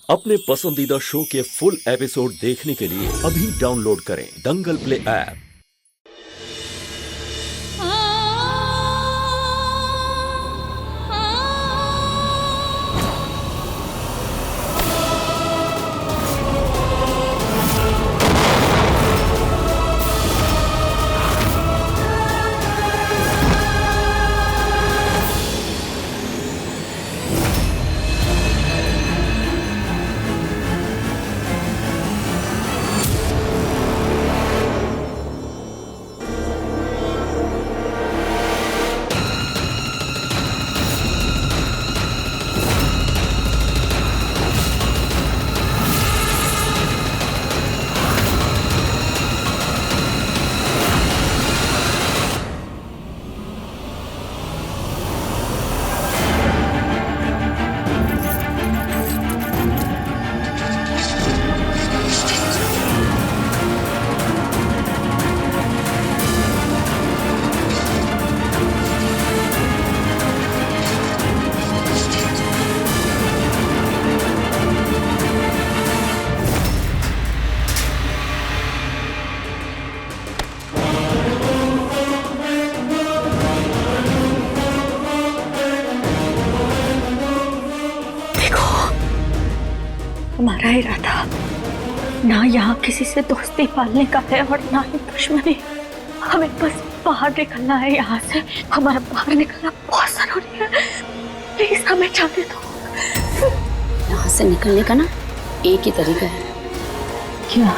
अपने पसंदीदा शो के फुल एपिसोड देखने के लिए अभी डाउनलोड करें दंगल प्ले ऐप। हमारा इरादा ना यहाँ किसी से दोस्ती पालने का है और ना ही दुश्मनी। हमें बस बाहर निकलना है यहाँ से। हमारा बाहर निकलना बहुत जरूरी है। प्लीज हमें जाने दो। यहाँ से निकलने का ना एक ही तरीका है। क्या?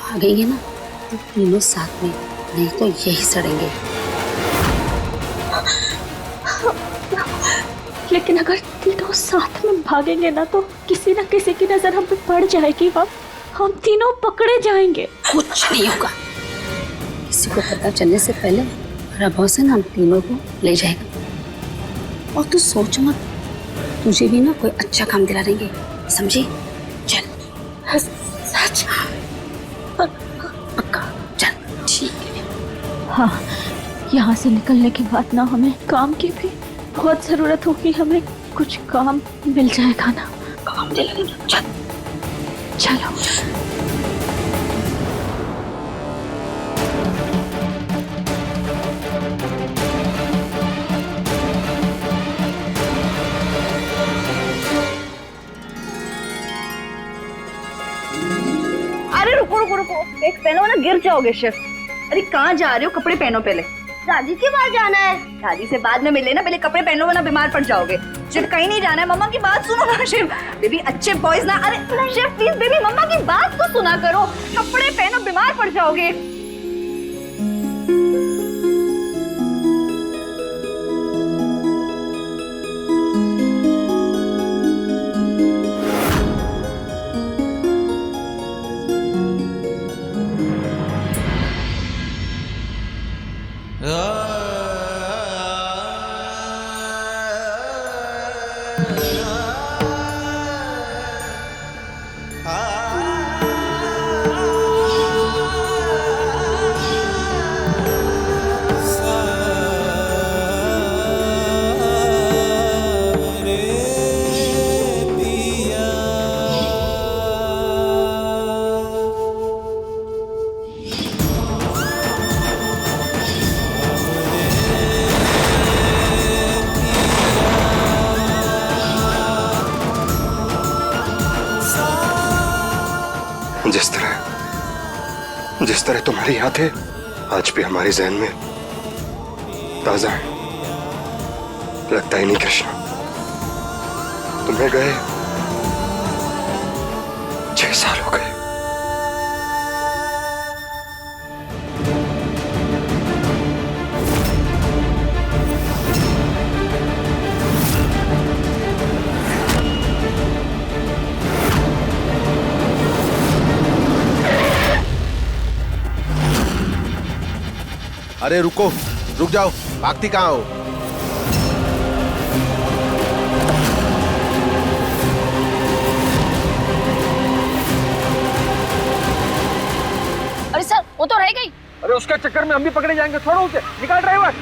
भागेंगे ना तो तीनों साथ में, नहीं तो यही सड़ेंगे। लेकिन अगर तीनों साथ में भागेंगे ना तो किसी न किसी की नजर हम पे पड़ जाएगी। हम तीनों पकड़े जाएंगे। कुछ नहीं होगा। किसी को पता चलने से पहले हमारा बॉस है ना हम तीनों को ले जाएगा। और तू सोच मत, तुझे भी ना कोई अच्छा काम दिला देंगे, समझी? चल। सच? पक्का चल। ठीक है। हाँ, यहाँ से निकलने के बाद ना हमें काम की भी बहुत जरूरत होगी। हमें कुछ काम मिल जाएगा ना? काम दिला देंगे। चल चलो। अरे रुको रुको रुको, एक पहनो ना, गिर जाओगे शिव। अरे कहाँ जा रहे हो? कपड़े पहनो पहले। दादी के पास जाना है। दादी से बाद में मिले ना, पहले कपड़े पहनो वरना बीमार पड़ जाओगे। शिव कहीं नहीं जाना है, मम्मा की बात सुनो ना शिव। बेबी अच्छे बॉयज ना। अरे शिव प्लीज बेबी, मम्मा की बात तो सुना करो। कपड़े पहनो, बीमार पड़ जाओगे। जिस तरह तुम्हारी याद है आज भी हमारे जहन में ताजा है। लगता ही नहीं कृष्णा, तुम्हें गए 6 साल हो गए। अरे रुको, रुक जाओ, भागती कहाँ हो? अरे सर, वो तो रह गई। अरे उसके चक्कर में हम भी पकड़े जाएंगे। छोड़ो उसे, निकाल driver.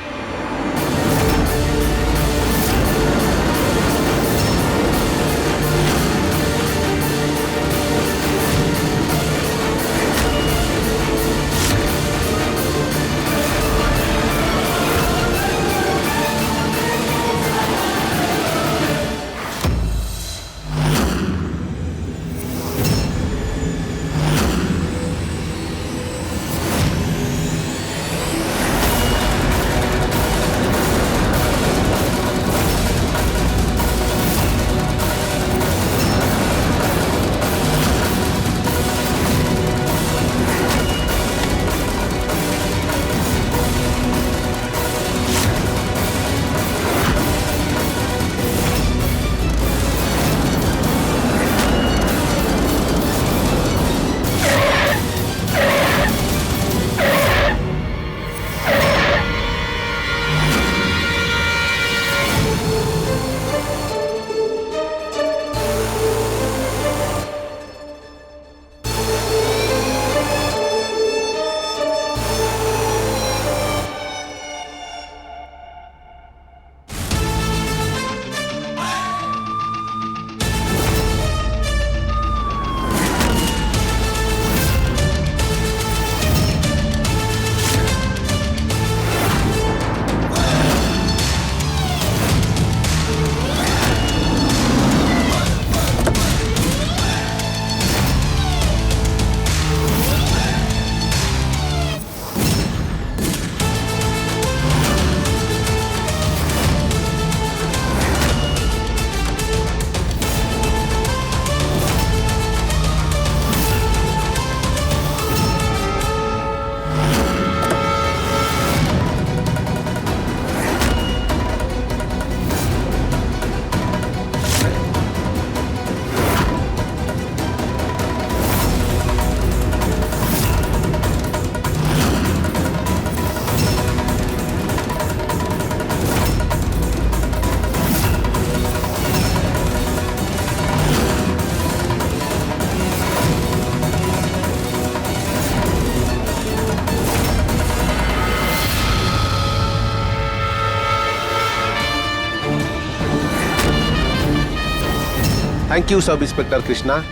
Thank you sub inspector Krishna.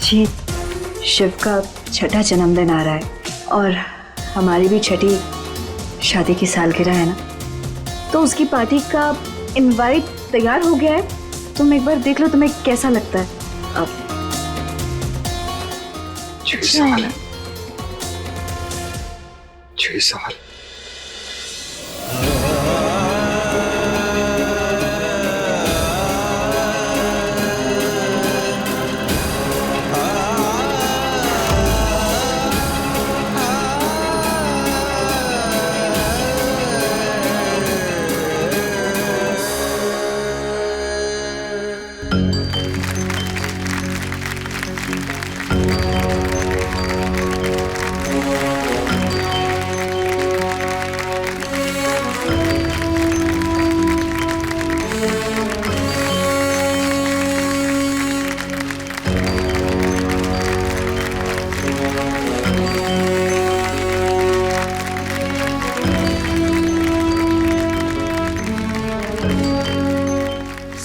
जी, शिव का 6ठा जन्मदिन आ रहा है और हमारी भी 6ठी शादी की सालगिरह है ना, तो उसकी पार्टी का इनवाइट तैयार हो गया है। तुम एक बार देख लो तुम्हें कैसा लगता है। अब 6 साल 6 साल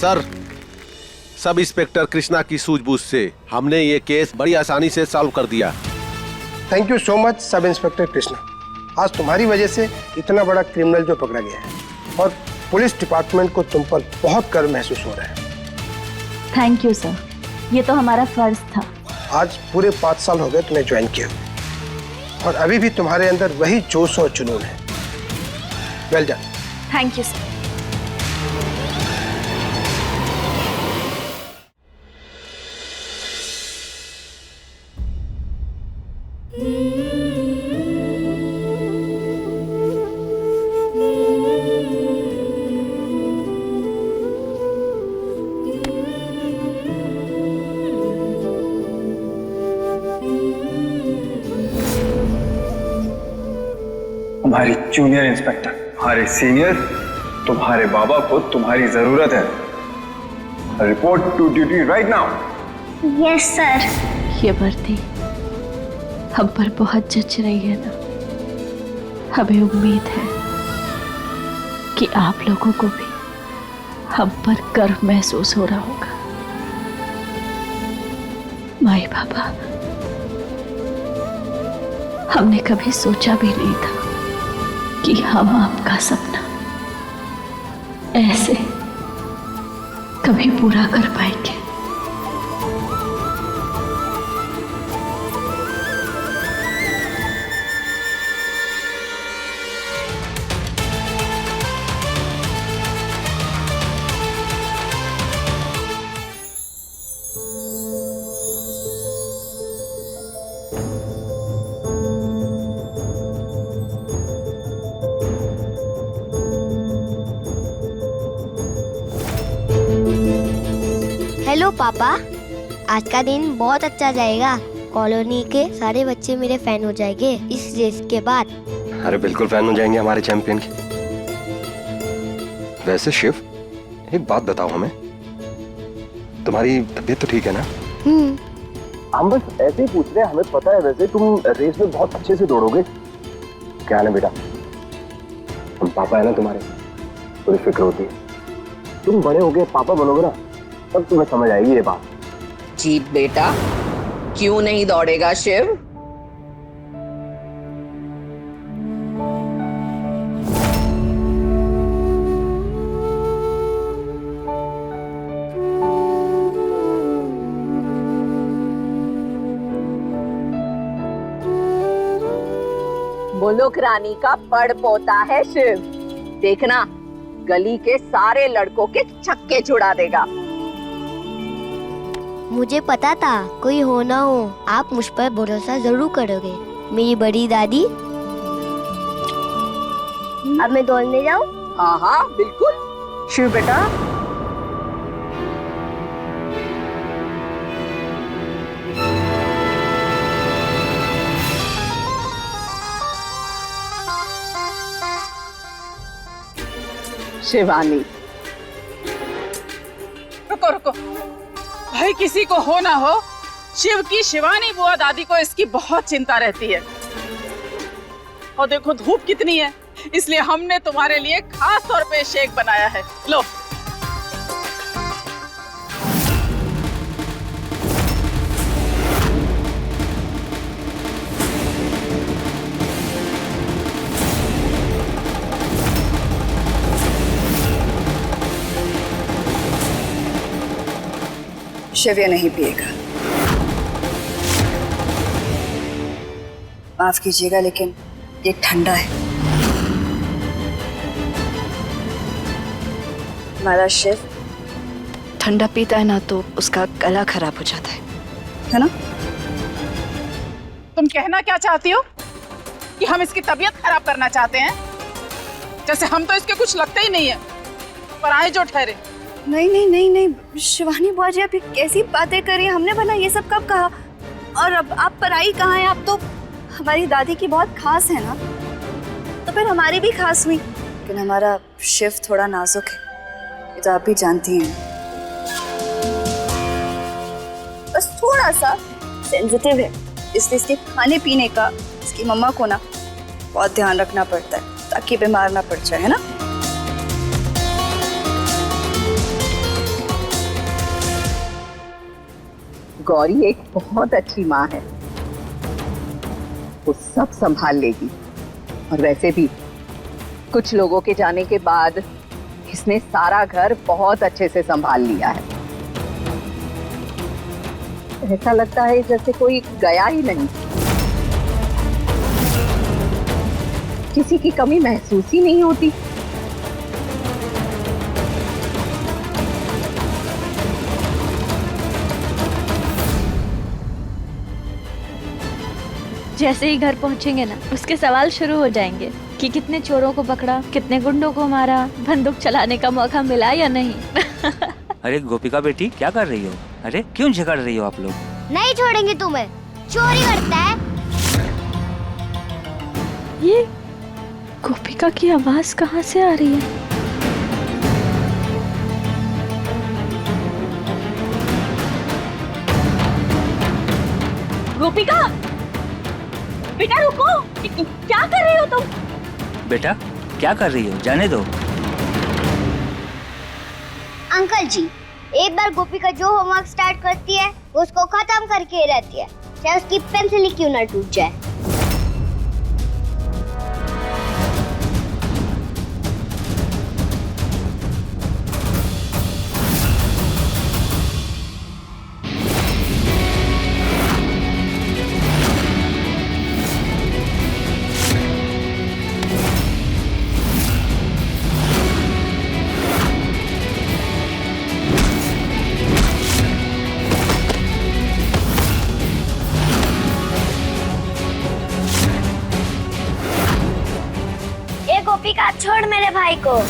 सर, सब इंस्पेक्टर कृष्णा की सूझबूझ से हमने ये केस बड़ी आसानी से सॉल्व कर दिया। थैंक यू सो मच सब इंस्पेक्टर कृष्णा। आज तुम्हारी वजह से इतना बड़ा क्रिमिनल जो पकड़ा गया है और पुलिस डिपार्टमेंट को तुम पर बहुत गर्व महसूस हो रहा है। थैंक यू सर, ये तो हमारा फर्ज था। आज पूरे 5 साल हो गए तुम्हें ज्वाइन किया और अभी भी तुम्हारे अंदर वही जोश और जुनून है। Well done. Thank you sir. हमारी जूनियर इंस्पेक्टर, हमारे सीनियर, तुम्हारे बाबा को तुम्हारी जरूरत है। Report to duty right now. Yes sir. ये वर्दी हम पर बहुत जच रही है ना। हमें उम्मीद है कि आप लोगों को भी हम पर गर्व महसूस हो रहा होगा। माई बाबा, हमने कभी सोचा भी नहीं था कि हम आपका सपना ऐसे कभी पूरा कर पाएंगे। हेलो पापा, आज का दिन बहुत अच्छा जाएगा। कॉलोनी के सारे बच्चे मेरे फैन हो जाएंगे इस रेस के बाद। अरे बिल्कुल फैन हो जाएंगे हमारे चैंपियन के। वैसे शिव, एक बात बताओ हमें, तुम्हारी तबीयत तो ठीक है ना? हम बस ऐसे ही पूछ रहे हैं, हमें पता है वैसे तुम रेस में बहुत अच्छे से दौड़ोगे। क्या है ना बेटा, हम पापा है ना तुम्हारे, थोड़ी फिक्र होती है। तुम बड़े हो गए, पापा बनोगे ना, तब तुम्हें समझ आएगी ये बात। जी बेटा, क्यों नहीं दौड़ेगा शिव? मुलुक रानी का बड़ पोता है शिव। देखना, गली के सारे लड़कों के छक्के छुड़ा देगा। मुझे पता था कोई हो ना हो आप मुझ पर भरोसा जरूर करोगे मेरी बड़ी दादी। अब मैं दौड़ने जाऊं? हाँ हाँ बिल्कुल। शिव बेटा, शिवानी रुको रुको भाई, किसी को हो ना हो, शिव की शिवानी बुआ दादी को इसकी बहुत चिंता रहती है। और देखो धूप कितनी है, इसलिए हमने तुम्हारे लिए खास तौर पे शेक बनाया है। लो। शिव ये नहीं पिएगा। माफ कीजिएगा लेकिन ये ठंडा है। हमारा शिव ठंडा पीता है ना तो उसका गला खराब हो जाता है ना? तुम कहना क्या चाहती हो कि हम इसकी तबीयत खराब करना चाहते हैं? जैसे हम तो इसके कुछ लगते ही नहीं है, पर आए जो ठहरे। नहीं नहीं नहीं नहीं शिवानी बुआ जी, आप ये कैसी बातें करी? हमने भला ये सब कब कहा? और अब आप पराई कहाँ हैं? आप तो हमारी दादी की बहुत खास है ना, तो फिर हमारी भी खास हुई। लेकिन हमारा शिव थोड़ा नाजुक है, ये तो आप भी जानती हैं। बस थोड़ा सा सेंसिटिव है, इसलिए इसके खाने पीने का इसकी मम्मा को ना बहुत ध्यान रखना पड़ता है ताकि बीमार ना पड़ जाए, है ना? गौरी एक बहुत अच्छी माँ है, वो सब संभाल लेगी। और वैसे भी कुछ लोगों के जाने के बाद इसने सारा घर बहुत अच्छे से संभाल लिया है। ऐसा लगता है जैसे कोई गया ही नहीं, किसी की कमी महसूस ही नहीं होती। जैसे ही घर पहुंचेंगे ना, उसके सवाल शुरू हो जाएंगे कि कितने चोरों को पकड़ा, कितने गुंडों को मारा, बंदूक चलाने का मौका मिला या नहीं। अरे गोपिका बेटी क्या कर रही हो? अरे क्यों झगड़ रही हो आप लोग? नहीं छोड़ेंगे तुम्हें, चोरी करता है। ये गोपिका की आवाज कहाँ से आ रही है? गोपिका, बेटा रुको, क्या कर रही हो तुम? बेटा क्या कर रही हो? जाने दो। अंकल जी, एक बार गोपिका जो होमवर्क स्टार्ट करती है वो उसको खत्म करके रहती है, चाहे उसकी पेंसिल ही क्यों ना टूट जाए। गोपिका छोड़ मेरे भाई को।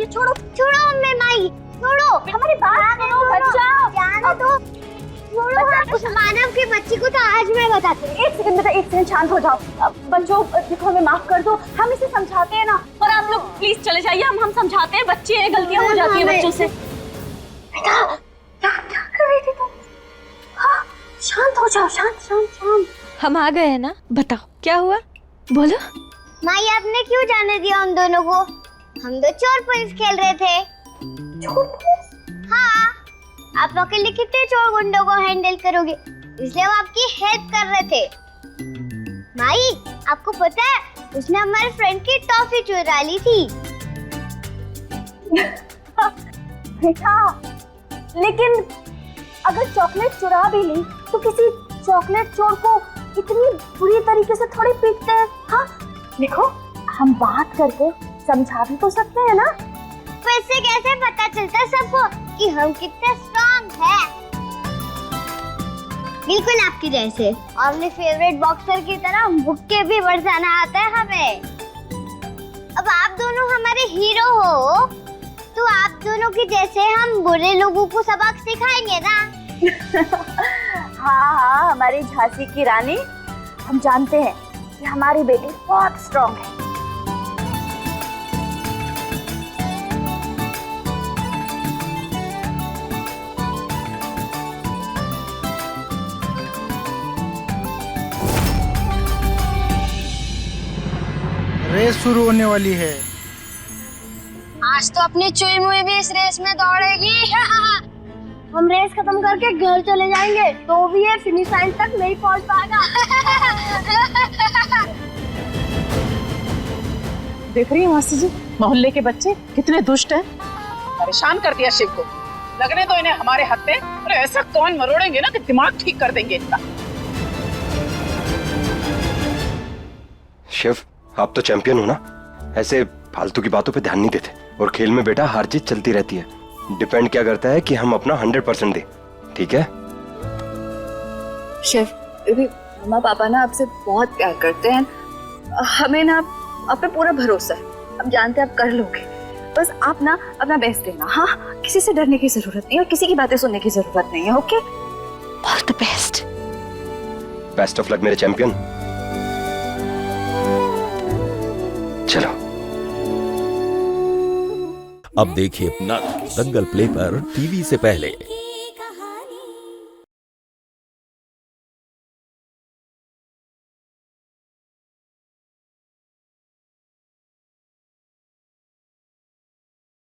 छोड़ो छोड़ो हमें माई, छोड़ो हमारी बात सुनो, बचाओ, जाने दो, छोड़ो। उस मानव के बच्ची को तो आज मैं बताती हूँ। एक सेकंड बेटा, एक सेकंड शांत हो जाओ। बच्चों देखो, हमें माफ कर दो, हम इसे समझाते हैं ना, और आप लोग प्लीज चले जाइए, हम समझाते हैं। बच्चे हैं, गलतियां हो जाती है बच्चों से। बेटा क्या कर रही थी तुम? हाँ, शांत हो जाओ, शांत शांत शांत। हम आ गए हैं ना, बताओ क्या हुआ, बोलो। माई आपने क्यों जाने दिया उन दोनों को? हम तो चोर पुलिस खेल रहे थे। चोर पुलिस? हाँ। आप अकेले कितने चोर गुंडों को हैंडल करोगे, इसलिए वो आपकी हेल्प कर रहे थे। माई, आपको पता है उसने हमारे फ्रेंड की टॉफी चुरा ली थी। बेटा, लेकिन अगर चॉकलेट चुरा भी ली तो किसी चॉकलेट चोर को इतनी बुरी तरीके से थोड़ी पीटते हैं। हाँ, देखो हम बात करके समझा भी तो सकते हैं ना। तो इससे कैसे पता चलता है सबको कि हम कितने स्ट्रांग हैं? बिल्कुल आपकी जैसे, और अपने फेवरेट बॉक्सर की तरह मुक्के भी बरसाना आता है हमें। अब आप दोनों हमारे हीरो हो, तो आप दोनों की जैसे हम बुरे लोगों को सबक सिखाएंगे ना। हाँ हाँ, हमारी झांसी की रानी, हम जानते हैं कि हमारी बेटी बहुत स्ट्रांग है। रेस शुरू होने वाली है। आज तो अपनी चुई मुई भी इस रेस में दौड़ेगी। हम रेस खत्म करके घर चले जाएंगे, तो भी ये फिनिश लाइन तक नहीं पहुंच पाएगा। देख रही हैं मासी जी, मोहल्ले के बच्चे कितने दुष्ट हैं। परेशान कर दिया शिव को। लगने तो इन्हें हमारे हाथ पे, और ऐसा कौन मरोड़ेंगे ना कि दिमाग ठीक कर देंगे इनका। शिव, आप तो चैंपियन हो ना, ऐसे फालतू की बातों पे ध्यान नहीं देते। और खेल में बेटा हार जीत चलती रहती है। डिपेंड क्या करता है कि हम अपना 100% दे, ठीक है? शेफ, मम्मा पापा ना आपसे बहुत प्यार करते हैं। हमें ना आप पे पूरा भरोसा है। हम जानते हैं आप कर लोगे। बस आप ना अपना बेस्ट देना। हाँ, किसी से डरने की जरूरत नहीं और किसी की बातें सुनने की जरूरत नहीं है। Okay, all the best. Best of luck मेरे चैंपियन। चलो। अब देखिए नट दंगल प्ले पर टीवी से पहले।